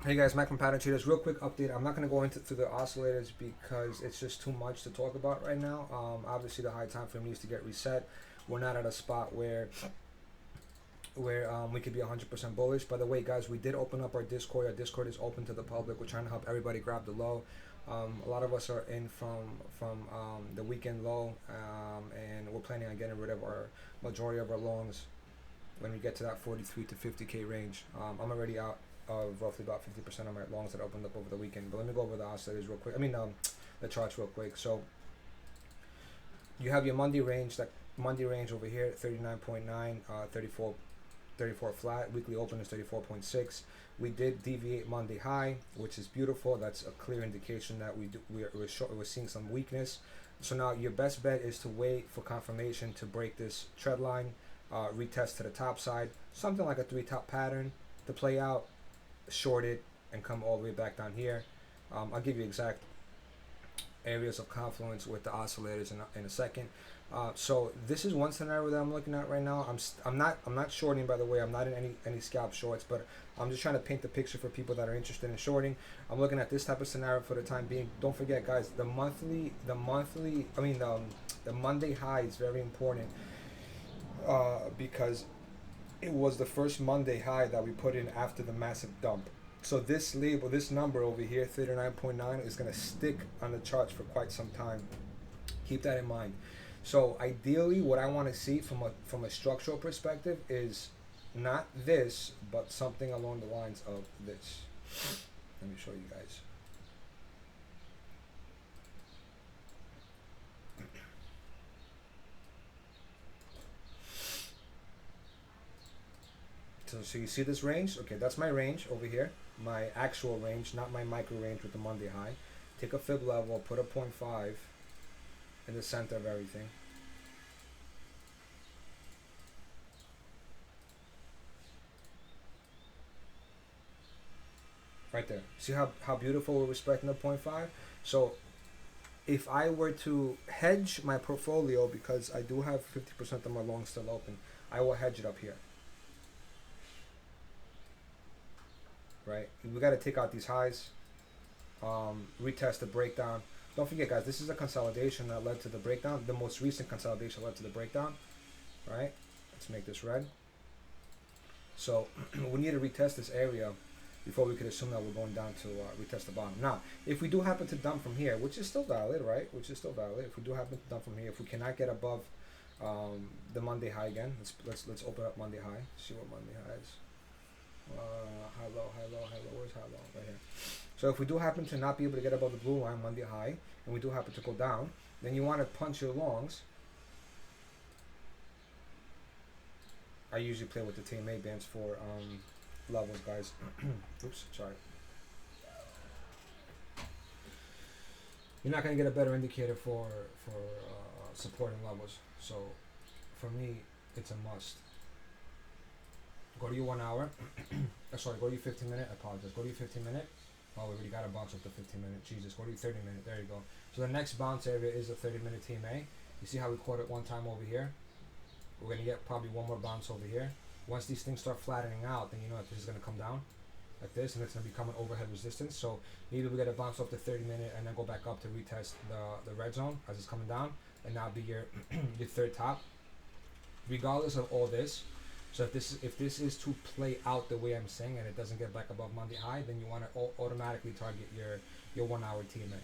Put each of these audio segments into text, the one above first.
Hey guys, Mac from Pattern Traders. Real quick update. I'm not going to go into the oscillators because it's just too much to talk about right now. Obviously, the high time frame needs to get reset. We're not at a spot where we could be 100% bullish. By the way, guys, we did open up our Discord. Our Discord is open to the public. We're trying to help everybody grab the low. A lot of us are in from the weekend low, and we're planning on getting rid of our majority of our longs when we get to that 43 to 50k range. I'm already out of roughly about 50% of my longs that opened up over the weekend. But let me go over the oscillators real quick. The charts real quick. So you have your Monday range. That Monday range over here, 39.9, 34 flat. Weekly open is 34.6. We did deviate Monday high, which is beautiful. That's a clear indication that we're seeing some weakness. So now your best bet is to wait for confirmation to break this trend line, retest to the top side, something like a 3-top pattern to play out, short it, and come all the way back down here. I'll give you exact areas of confluence with the oscillators in a second. So this is one scenario that I'm looking at right now. I'm not shorting, by the way. I'm not in any scalp shorts, but I'm just trying to paint the picture for people that are interested in shorting. I'm looking at this type of scenario for the time being. Don't forget, guys, the Monday high is very important because it was the first Monday high that we put in after the massive dump. So this label, this number over here, 39.9, is going to stick on the charts for quite some time. Keep that in mind. So ideally, what I want to see from a structural perspective is not this, but something along the lines of this. Let me show you guys. So you see this range? Okay, that's my range over here. My actual range, not my micro range with the Monday high. Take a fib level, put a 0.5 in the center of everything. Right there. See how beautiful we're respecting the 0.5? So if I were to hedge my portfolio, because I do have 50% of my longs still open, I will hedge it up here. Right, we got to take out these highs, retest the breakdown. Don't forget, guys, this is a consolidation that led to the breakdown. The most recent consolidation led to the breakdown. Right, let's make this red. So we need to retest this area before we could assume that we're going down to retest the bottom. Now, if we do happen to dump from here, which is still valid, right? Which is still valid. If we do happen to dump from here, if we cannot get above the Monday high again, let's open up Monday high. See what Monday high is. High low. Where's high low? Right here. So if we do happen to not be able to get above the blue line Monday high, and we do happen to go down, then you want to punch your longs. I usually play with the TMA bands for levels, guys. Oops, sorry. You're not gonna get a better indicator for supporting levels. So for me, it's a must. Go to your 1 hour. Sorry, go to your 15 minute. I apologize. Go to your 15 minute. Oh, we already got a bounce up to 15 minute. Jesus, go to your 30 minute. There you go. So the next bounce area is the 30 minute TMA. You see how we caught it one time over here? We're going to get probably one more bounce over here. Once these things start flattening out, then you know that this is going to come down like this, and it's going to become an overhead resistance. So maybe we get a bounce up to 30 minute and then go back up to retest the red zone as it's coming down, and now be your your third top. Regardless of all this, so if this is to play out the way I'm saying and it doesn't get back above Monday high, then you want to automatically target your 1 hour TMA.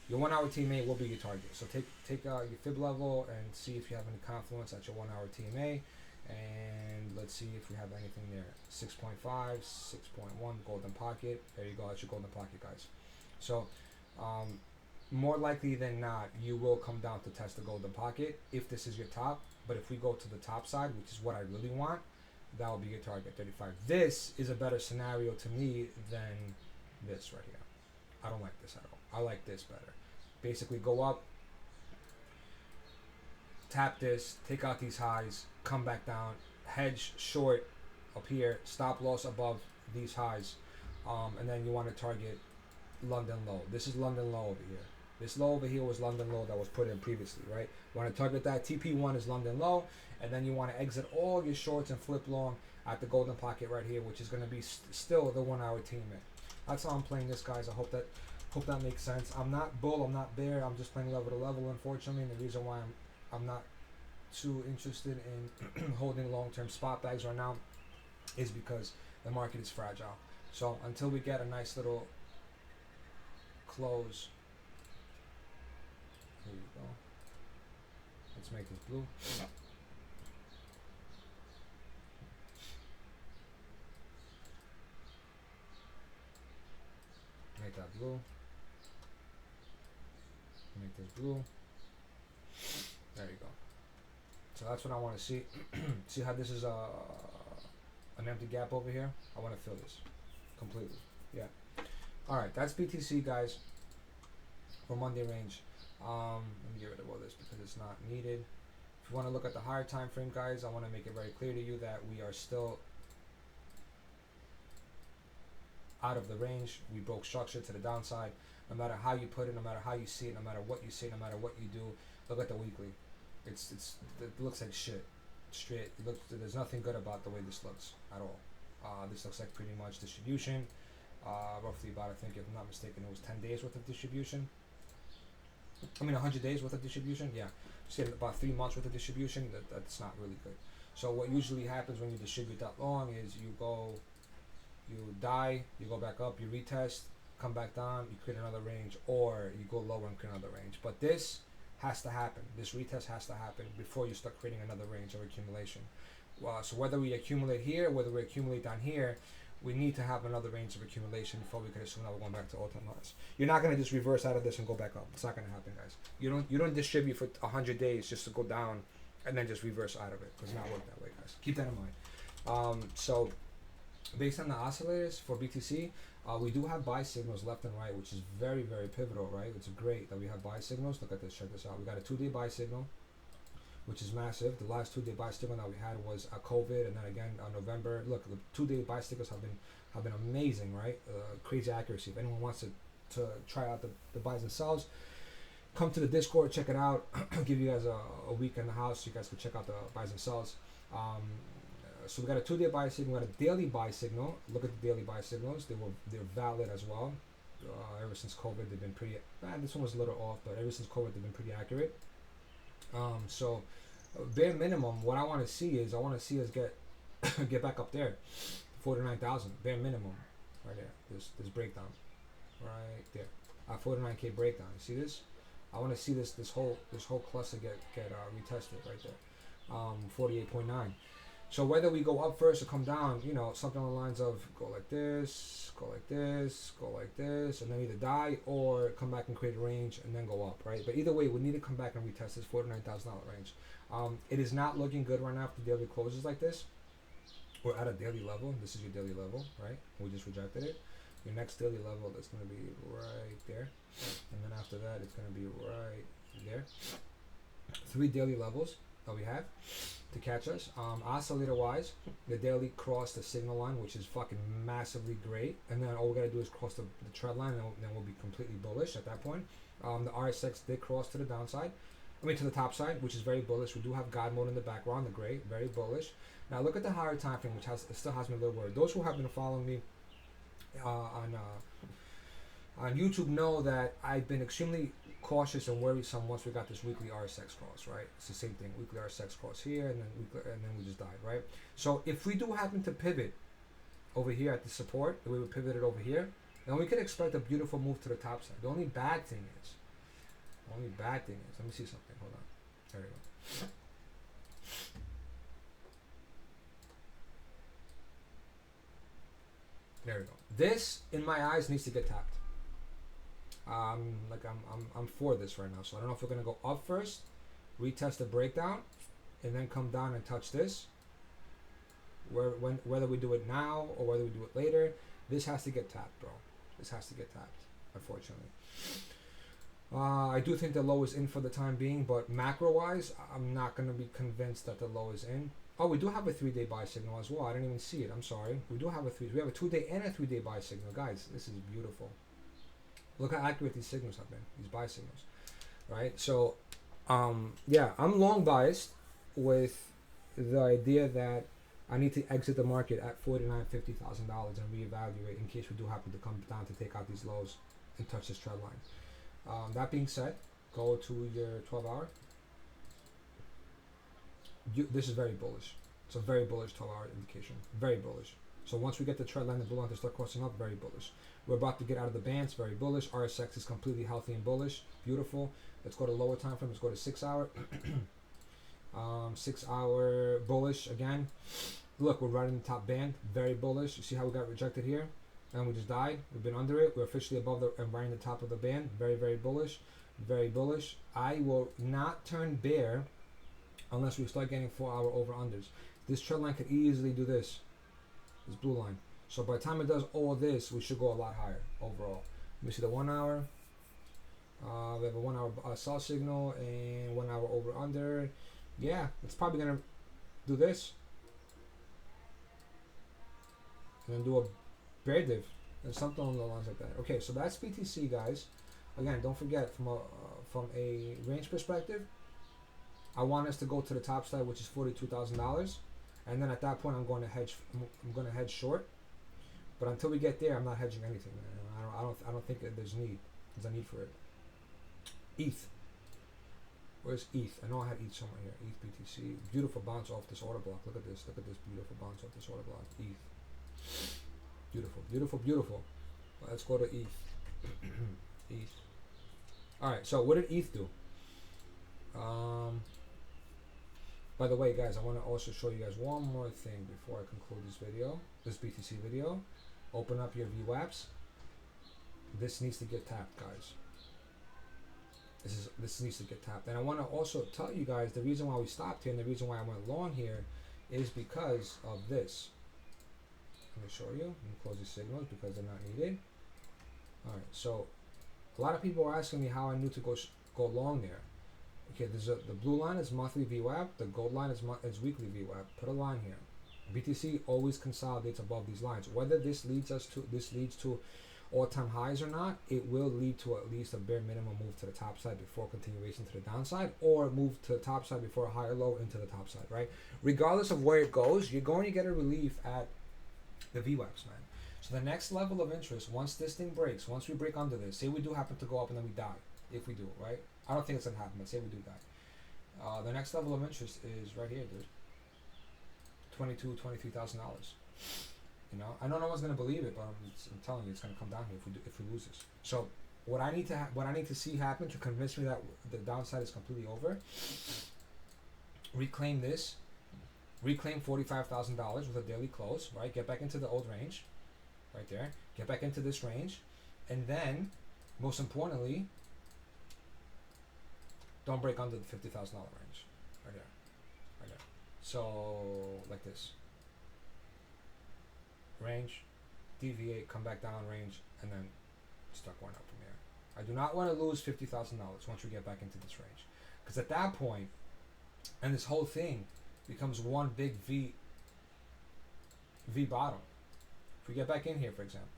Your 1 hour TMA will be your target. So take your fib level and see if you have any confluence at your 1 hour TMA. And let's see if we have anything there. 6.5, 6.1 golden pocket. There you go. That's your golden pocket, guys. So more likely than not, you will come down to test the golden pocket if this is your top. But if we go to the top side, which is what I really want, that will be your target, 35. This is a better scenario to me than this right here. I don't like this at all. I like this better. Basically go up, tap this, take out these highs, come back down, hedge short up here, stop loss above these highs, and then you want to target London low. This is London low over here. This low over here was London low that was put in previously, right? You want to target that. TP1 is London low, and then you want to exit all your shorts and flip long at the golden pocket right here, which is going to be still the 1 hour TMA. That's how I'm playing this, guys. I hope that makes sense. I'm not bull, I'm not bear. I'm just playing level to level, unfortunately. And the reason why I'm not too interested in holding long-term spot bags right now is because the market is fragile. So until we get a nice little close, here you go. Let's make this blue. Make that blue. Make this blue. There you go. So that's what I want to see. See how this is an empty gap over here? I want to fill this completely. Yeah. All right, that's BTC, guys, for Monday range. Let me get rid of all this because it's not needed. If you want to look at the higher time frame, guys, I want to make it very clear to you that we are still out of the range. We broke structure to the downside. No matter how you put it, no matter how you see it, no matter what you say, no matter what you do, look at the weekly. It looks like shit. Straight. There's nothing good about the way this looks at all. This looks like pretty much distribution. Roughly about, I think, if I'm not mistaken, it was 10 days worth of distribution. 100 days worth of distribution. Yeah, say about 3 months worth of distribution. That's not really good. So what usually happens when you distribute that long is you die, you go back up, you retest, come back down, you create another range, or you go lower and create another range. But this has to happen. This retest has to happen before you start creating another range of accumulation. So whether we accumulate here, whether we accumulate down here, we need to have another range of accumulation before we can assume that we're going back to all-time highs. You're not going to just reverse out of this and go back up. It's not going to happen, guys. You don't distribute for 100 days just to go down and then just reverse out of it. It does not work that way, guys. Keep that in mind. So based on the oscillators for BTC, we do have buy signals left and right, which is very, very pivotal, right? It's great that we have buy signals. Look at this. Check this out. We got a 2-day buy signal, which is massive. The last 2-day buy signal that we had was COVID, and then again November. Look, the 2-day buy signals have been amazing, right? Crazy accuracy. If anyone wants to try out the buys and sells, come to the Discord, check it out. I'll give you guys a week in the house so you guys can check out the buys and sells. So we got a 2-day buy signal, we got a daily buy signal. Look at the daily buy signals. They're valid as well. Ever since COVID, they've been pretty. This one was a little off, but ever since COVID, they've been pretty accurate. So bare minimum, what I want to see is us get back up there, 49,000. Bare minimum, right there. This breakdown, right there. 49K breakdown. You see this? I want to see this whole cluster get retested right there. 48.9. So whether we go up first or come down, something along the lines of go like this, go like this, go like this, and then either die or come back and create a range and then go up, right? But either way, we need to come back and retest this $49,000 range. It is not looking good right now if the daily closes like this. We're at a daily level. This is your daily level, right? We just rejected it. Your next daily level is going to be right there. And then after that, it's going to be right there. 3 daily levels that we have to catch us. Oscillator wise, the daily crossed the signal line, which is fucking massively great, and then all we gotta do is cross the trend line, and then we'll be completely bullish at that point. The RSX did cross to the downside, to the top side, which is very bullish. We do have God mode in the background, the gray, very bullish. Now look at the higher time frame, which still has me a little worried. Those who have been following me on YouTube know that I've been extremely cautious and worrisome once we got this weekly RSX cross, right? It's the same thing, weekly RSX cross here, and then we just died, right? So if we do happen to pivot over here at the support, the way we pivoted over here, then we could expect a beautiful move to the top side. The only bad thing is, let me see something, hold on. There we go. There we go. This, in my eyes, needs to get tapped. I'm for this right now, so I don't know if we're gonna go up first, retest the breakdown, and then come down and touch this. Whether we do it now or whether we do it later, this has to get tapped, bro. This has to get tapped, unfortunately. I do think the low is in for the time being, but macro-wise, I'm not gonna be convinced that the low is in. Oh, we do have a 3-day buy signal as well. I didn't even see it. I'm sorry. We have a 2-day and a 3-day buy signal, guys. This is beautiful. Look how accurate these signals have been, these buy signals, right? So, yeah, I'm long biased with the idea that I need to exit the market at $49,000-$50,000 and reevaluate in case we do happen to come down to take out these lows and touch this trend line. That being said, go to your 12-hour. This is very bullish. It's a very bullish 12-hour indication. Very bullish. So once we get the trend line and blue line to start crossing up, very bullish. We're about to get out of the bands, very bullish. RSX is completely healthy and bullish. Beautiful. Let's go to lower time frame. Let's go to 6-hour. 6-hour bullish again. Look, we're right in the top band. Very bullish. You see how we got rejected here? And we just died. We've been under it. We're officially above the and right in the top of the band. Very, very bullish. Very bullish. I will not turn bear unless we start getting 4-hour over-unders. This trend line could easily do this. This blue line. So by the time it does all this, we should go a lot higher overall. Let me see the 1 hour. We have a 1 hour sell signal and 1 hour over under. Yeah, it's probably gonna do this. And then do a bear div. And something along the lines like that. Okay, so that's BTC, guys. Again, don't forget from a range perspective, I want us to go to the top side, which is $42,000. And then at that point, I'm going to hedge. I'm going to hedge short. But until we get there, I'm not hedging anything. Man. I don't think that there's a need for it. ETH. Where's ETH? I know I had ETH somewhere here. ETH BTC. Beautiful bounce off this order block. Look at this. Look at this beautiful bounce off this order block. ETH. Beautiful, beautiful, beautiful. Let's go to ETH. ETH. All right. So what did ETH do? By the way, guys, I want to also show you guys one more thing before I conclude this video, this BTC video. Open up your VWAPs. This needs to get tapped, guys. This needs to get tapped. And I want to also tell you guys the reason why we stopped here and the reason why I went long here is because of this. Let me show you. Let me close these signals because they're not needed. All right. So a lot of people are asking me how I knew to go long there. Okay, the blue line is monthly VWAP. The gold line is weekly VWAP. Put a line here. BTC always consolidates above these lines. Whether this leads to all-time highs or not, it will lead to at least a bare minimum move to the top side before continuation to the downside, or move to the top side before a higher low into the top side, right? Regardless of where it goes, you're going to get a relief at the VWAPs, man. So the next level of interest, once this thing breaks, once we break under this, say we do happen to go up and then we die, if we do, right? I don't think it's gonna happen, but say we do die. The next level of interest is right here, dude. $23,000. You know, I know no one's gonna believe it, but I'm telling you, it's gonna come down here if we lose this. So what I need to see happen to convince me that the downside is completely over. Reclaim this. Reclaim $45,000 with a daily close, right? Get back into the old range, right there. Get back into this range, and then, most importantly, don't break under the $50,000 range, right there, right there. So like this. Range, deviate, come back down range, and then start going up from there. I do not want to lose $50,000 once we get back into this range, because at that point, and this whole thing becomes one big V bottom. If we get back in here, for example,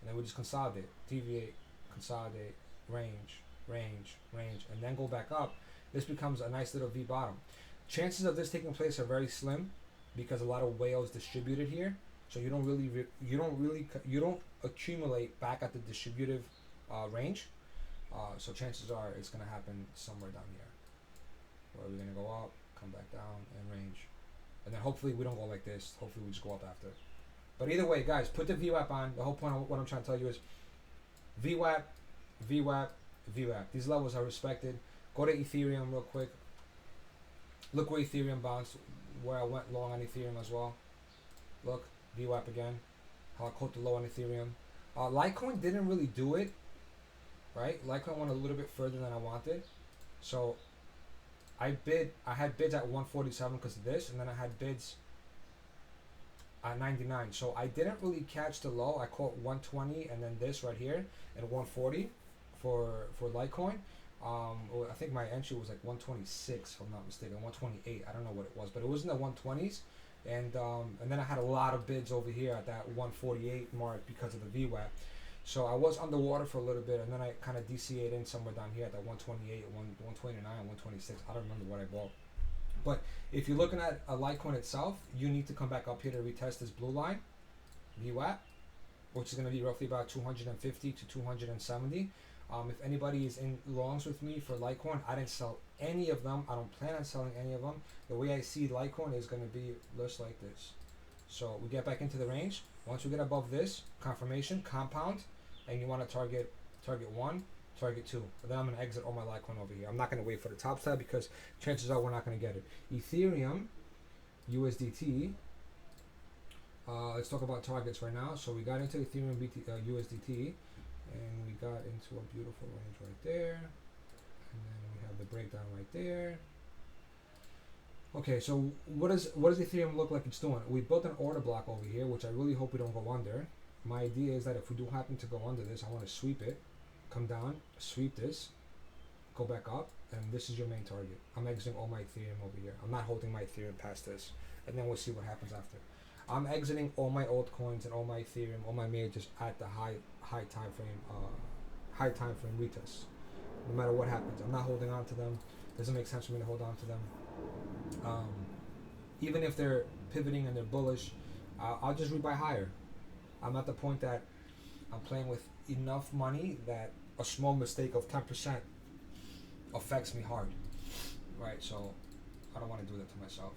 and then we just consolidate, deviate, consolidate, range, and then go back up, this becomes a nice little V bottom. Chances of this taking place are very slim because a lot of whales distributed here, so you don't accumulate back at the distributive range. So chances are it's gonna happen somewhere down here, where we're gonna go up, come back down, and range, and then hopefully we don't go like this. Hopefully we just go up after. But either way, guys, put the VWAP on. The whole point of what I'm trying to tell you is VWAP, VWAP, VWAP. These levels are respected. Go to Ethereum real quick. Look where Ethereum bounced, where I went long on Ethereum as well. Look, VWAP again. How I caught the low on Ethereum. Litecoin didn't really do it, right? Litecoin went a little bit further than I wanted. So I had bids at 147 because of this, and then I had bids at 99. So I didn't really catch the low. I caught 120 and then this right here at 140 for Litecoin. I think my entry was like 126, if I'm not mistaken, 128. I don't know what it was, but it was in the 120s. And then I had a lot of bids over here at that 148 mark because of the VWAP. So I was underwater for a little bit, and then I kind of DCA'd in somewhere down here at that 128, 129, 126. I don't remember what I bought. But if you're looking at a Litecoin itself, you need to come back up here to retest this blue line, VWAP, which is going to be roughly about 250 to 270. If anybody is in longs with me for Litecoin, I didn't sell any of them. I don't plan on selling any of them. The way I see Litecoin is going to be just like this. So we get back into the range. Once we get above this, confirmation, compound, and you want to target 1, target 2. And then I'm going to exit all my Litecoin over here. I'm not going to wait for the top side because chances are we're not going to get it. Ethereum, USDT. Let's talk about targets right now. So we got into Ethereum USDT, and we got into a beautiful range right there. And then we have the breakdown right there. Okay, so what does Ethereum look like it's doing? We built an order block over here, which I really hope we don't go under. My idea is that if we do happen to go under this, I want to sweep it, come down, sweep this, go back up, and this is your main target. I'm exiting all my Ethereum over here. I'm not holding my Ethereum past this, and then we'll see what happens after. I'm exiting all my altcoins and all my Ethereum, all my majors at the high time frame retests. No matter what happens, I'm not holding on to them. Doesn't make sense for me to hold on to them. Even if they're pivoting and they're bullish, I'll just rebuy higher. I'm at the point that I'm playing with enough money that a small mistake of 10% affects me hard, right? So I don't want to do that to myself.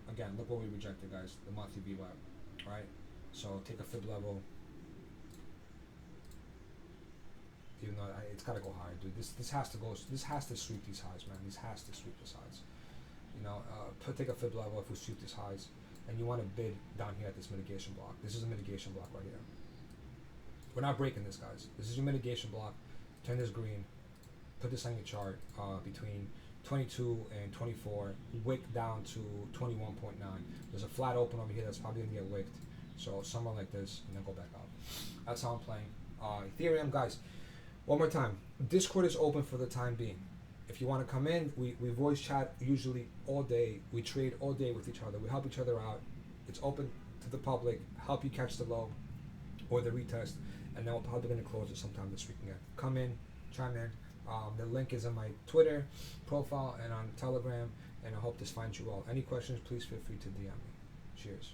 Again, look what we rejected, guys. The monthly VWAP, right? So take a fib level. Even though it's got to go higher, dude. This has to go. This has to sweep these highs, man. This has to sweep these highs. You know, take a fib level if we sweep these highs, and you want to bid down here at this mitigation block. This is a mitigation block right here. We're not breaking this, guys. This is your mitigation block. Turn this green. Put this on your chart between 22 and 24. Wick down to 21.9. There's a flat open over here that's probably gonna get wicked. So somewhere like this, and then go back up. That's how I'm playing. Ethereum, guys. One more time. Discord is open for the time being. If you want to come in, we voice chat usually all day. We trade all day with each other. We help each other out. It's open to the public. Help you catch the low or the retest. And then we're probably going to close it sometime this week again. Come in, chime in. The link is on my Twitter profile and on Telegram. And I hope this finds you all. Any questions, please feel free to DM me. Cheers.